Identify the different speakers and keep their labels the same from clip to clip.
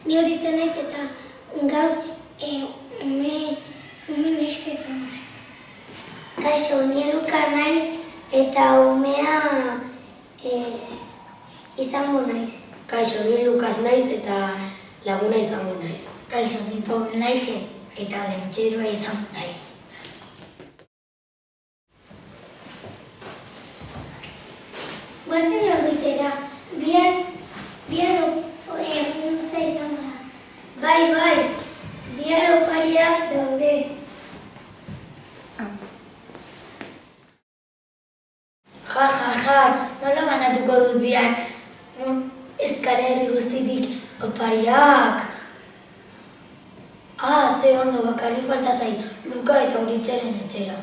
Speaker 1: Ni horitzen naiz eta gaur ume neska izan naiz. Kaixo, ni Luka naiz eta umea izango naiz.
Speaker 2: Kaixo, ni Lukas naiz eta laguna izango naiz.
Speaker 3: Kaixo, ni Paul naiz eta lentxeroa izango naiz.
Speaker 1: Guazen horretera, bihar luza izango da.
Speaker 3: Bai, bihar opariak daude. Jar, nola banatuko dut bihar? Euskal Herri guztitik opariak. Ze ondo, bakarrik falta zain, Luka eta Uritzeren etxera.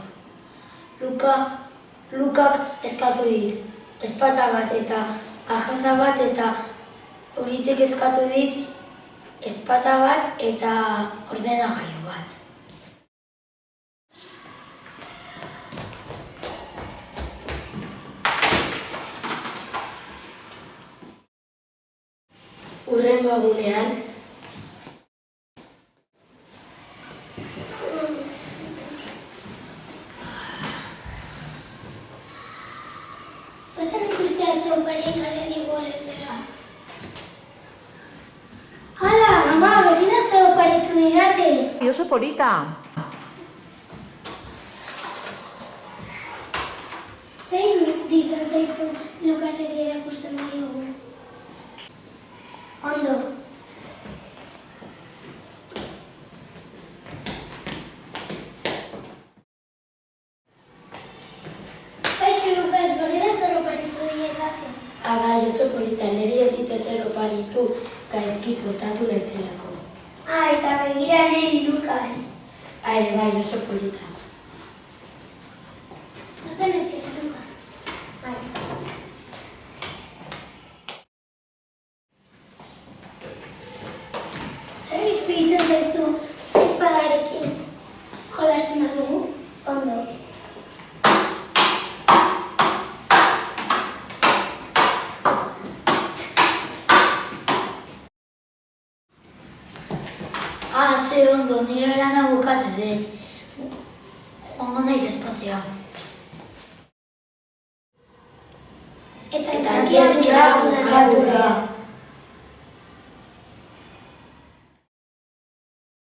Speaker 3: Lukak eskatu dit, ezpata bat eta agenda bat eta Uritzek eskatu dit, ezpata bat eta ordenagailu bat.
Speaker 2: Hurrengo egunean,
Speaker 1: Guazen ikustea ze opariek ale digu letzera. Hala, ama, berriro ze oparitu digate.
Speaker 4: Oso polita.
Speaker 1: Zein ditzen zaizu Lukaseri erakusten diogu?
Speaker 3: Ondo.
Speaker 1: Kaixo, Lukas, berriro zer oparitu digate.
Speaker 2: bai, oso polita, niri ez dit ezer oparitu gaizki portatu naizelako.
Speaker 3: Eta begira niri Lukas.
Speaker 2: Ere bai, oso polita.
Speaker 1: Guazen etxera, Luka.
Speaker 3: Bai.
Speaker 1: Zer iruditzen zaizu espadarekin jolasten badugu?
Speaker 3: Ondo. Ze ondo, nire lana bukatu dut. Joango naiz espatzea.
Speaker 1: Eta
Speaker 3: Eta antzerkia bukatu da.